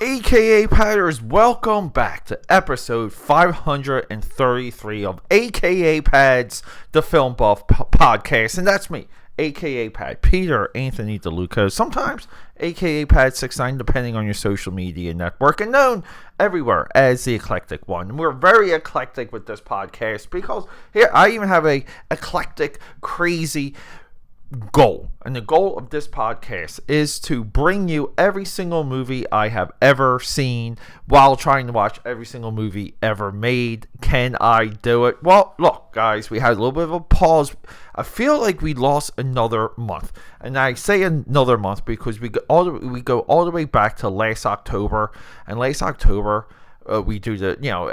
AKA Padders, welcome back to episode 533 of AKA Pads, the Film Buff podcast, and that's me, AKA Pad, Peter Anthony DeLuca, sometimes AKA Pad 69, depending on your social media network, and known everywhere as the Eclectic One. And we're very eclectic with this podcast because here I even have a eclectic, crazy goal, and the goal of this podcast is to bring you every single movie I have ever seen while trying to watch every single movie ever made. Can I do it? Well, look, guys, we had a little bit of a pause. I feel like we lost another month, and I say another month because we go all the way back to last October, and last October we do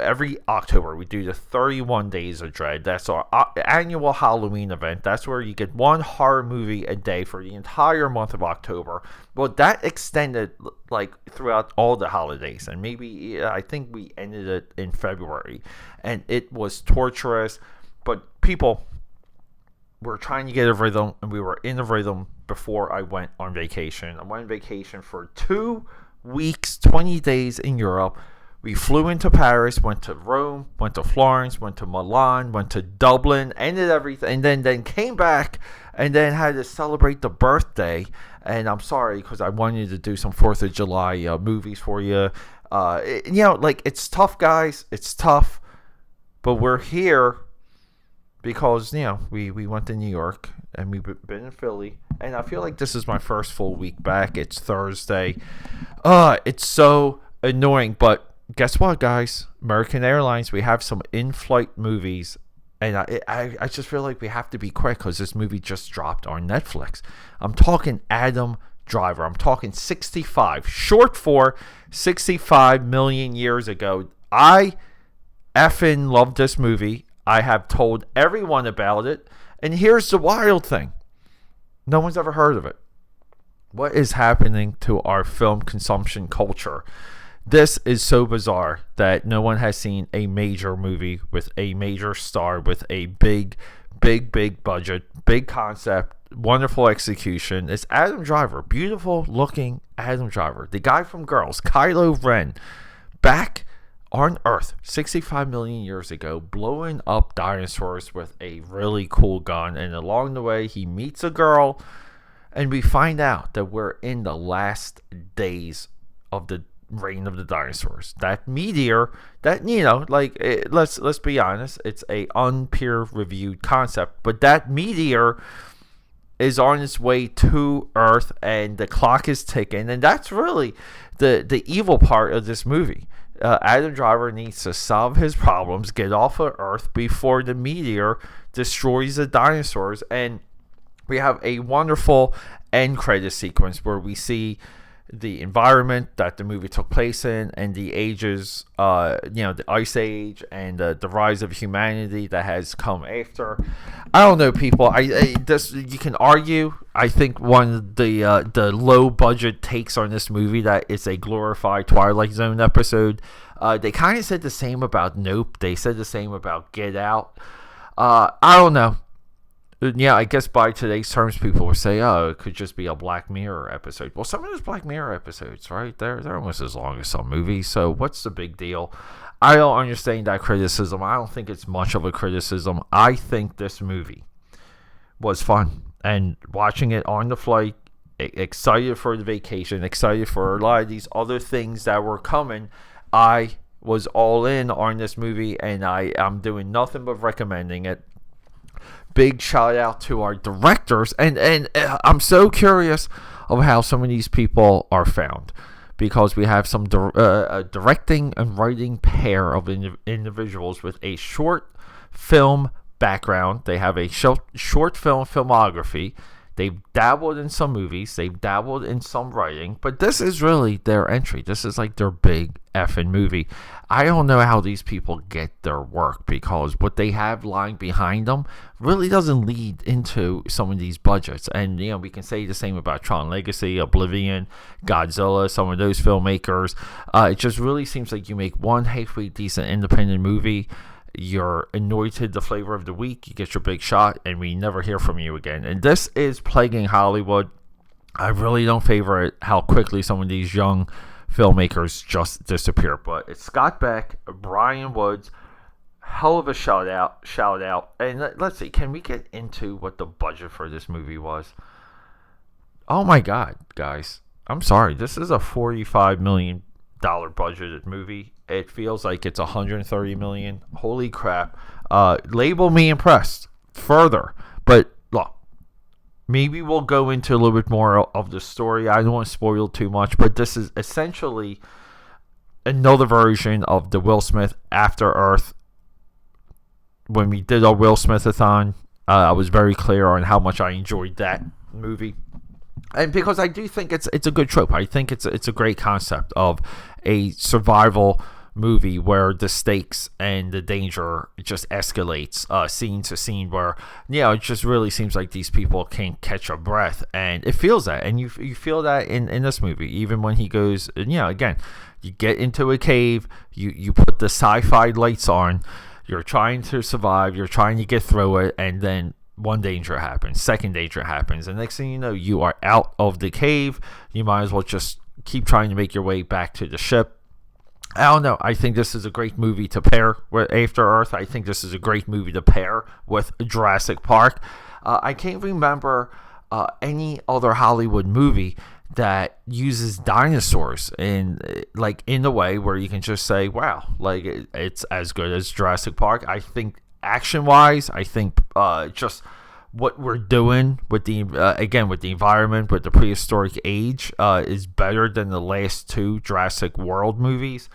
every October we do the 31 Days of Dread. That's our annual Halloween event. That's where you get one horror movie a day for the entire month of October. Well, that extended like throughout all the holidays, and maybe I think we ended it in February, and it was torturous. But people were trying to get a rhythm, and we were in a rhythm before I went on vacation. I went on vacation for 2 weeks, 20 days in Europe. We flew into Paris, went to Rome, went to Florence, went to Milan, went to Dublin, ended everything, and then came back and then had to celebrate the birthday. And I'm sorry because I wanted to do some 4th of July movies for you. It's tough, guys. It's tough. But we're here because, we went to New York and we've been in Philly. And I feel like this is my first full week back. It's Thursday. It's so annoying, but guess what, guys? American Airlines, we have some in-flight movies, and I just feel like we have to be quick because this movie just dropped on Netflix. I'm talking Adam Driver. I'm talking 65, short for 65 million years ago. I effing love this movie. I have told everyone about it, and here's the wild thing. No one's ever heard of it. What is happening to our film consumption culture? This is so bizarre that no one has seen a major movie with a major star with a big budget, big concept, wonderful execution. It's Adam Driver, beautiful looking Adam Driver, the guy from Girls, Kylo Ren, back on Earth 65 million years ago, blowing up dinosaurs with a really cool gun. And along the way, he meets a girl, and we find out that we're in the last days of the reign of the dinosaurs. That meteor, that let's be honest, it's a unpeer reviewed concept, but that meteor is on its way to Earth, and the clock is ticking, and that's really the evil part of this movie. Adam Driver needs to solve his problems, get off of Earth before the meteor destroys the dinosaurs, and we have a wonderful end credit sequence where we see the environment that the movie took place in, and the ages, the Ice Age, and the rise of humanity that has come after. I don't know, people. You can argue. I think one of the low budget takes on this movie that it's a glorified Twilight Zone episode. They kind of said the same about Nope. They said the same about Get Out. I don't know. Yeah, I guess by today's terms, people will say, "Oh, it could just be a Black Mirror episode." Well, some of those Black Mirror episodes, right? They're almost as long as some movies. So what's the big deal? I don't understand that criticism. I don't think it's much of a criticism. I think this movie was fun, and watching it on the flight, excited for the vacation, excited for a lot of these other things that were coming. I was all in on this movie, and I'm doing nothing but recommending it. Big shout out to our directors, and I'm so curious of how some of these people are found, because we have some directing and writing pair of individuals with a short film background. They have a short film filmography. They've dabbled in some movies. They've dabbled in some writing. But this is really their entry. This is like their big effing movie. I don't know how these people get their work, because what they have lying behind them really doesn't lead into some of these budgets. And, we can say the same about Tron Legacy, Oblivion, Godzilla, some of those filmmakers. It just really seems like you make one halfway decent independent movie, you're anointed the flavor of the week, you get your big shot, and we never hear from you again. And this is plaguing Hollywood. I really don't favor it, how quickly some of these young filmmakers just disappear. But it's Scott Beck, Brian Woods, hell of a shout out. And let's see, can we get into what the budget for this movie was? Oh my god, guys, I'm sorry, this is a $45 million budgeted movie. It feels like it's $130 million. Holy crap. Label me impressed further. But look, maybe we'll go into a little bit more of the story. I don't want to spoil too much, but this is essentially another version of the Will Smith After Earth. When we did our Will Smith-a-thon, I was very clear on how much I enjoyed that movie. And because I do think it's a good trope. I think it's a great concept of a survival movie where the stakes and the danger just escalates scene to scene, where it just really seems like these people can't catch a breath, and it feels that, and you feel that in this movie. Even when he goes, again, you get into a cave, you put the sci-fi lights on, you're trying to survive, you're trying to get through it, and then one danger happens, second danger happens, and next thing you know, you are out of the cave. You might as well just keep trying to make your way back to the ship. I don't know. I think this is a great movie to pair with After Earth. I think this is a great movie to pair with Jurassic Park. I can't remember any other Hollywood movie that uses dinosaurs in a way where you can just say, wow, like it's as good as Jurassic Park. I think action-wise, I think just what we're doing with the with the environment, with the prehistoric age, is better than the last two Jurassic World movies.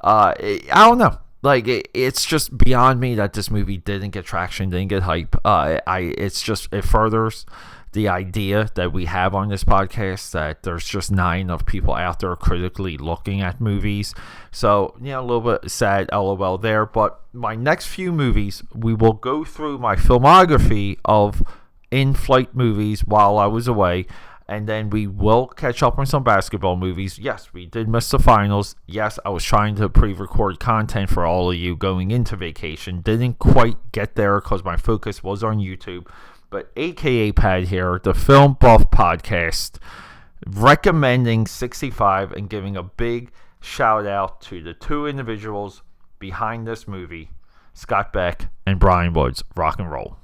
I don't know. Like it's just beyond me that this movie didn't get traction, didn't get hype. It furthers the idea that we have on this podcast that there's just not enough people out there critically looking at movies. So, a little bit sad, LOL there. But my next few movies, we will go through my filmography of in-flight movies while I was away. And then we will catch up on some basketball movies. Yes, we did miss the finals. Yes, I was trying to pre-record content for all of you going into vacation. Didn't quite get there because my focus was on YouTube. But AKAPAD here, the Film Buff Podcast, recommending 65 and giving a big shout out to the two individuals behind this movie, Scott Beck and Brian Woods. Rock and roll.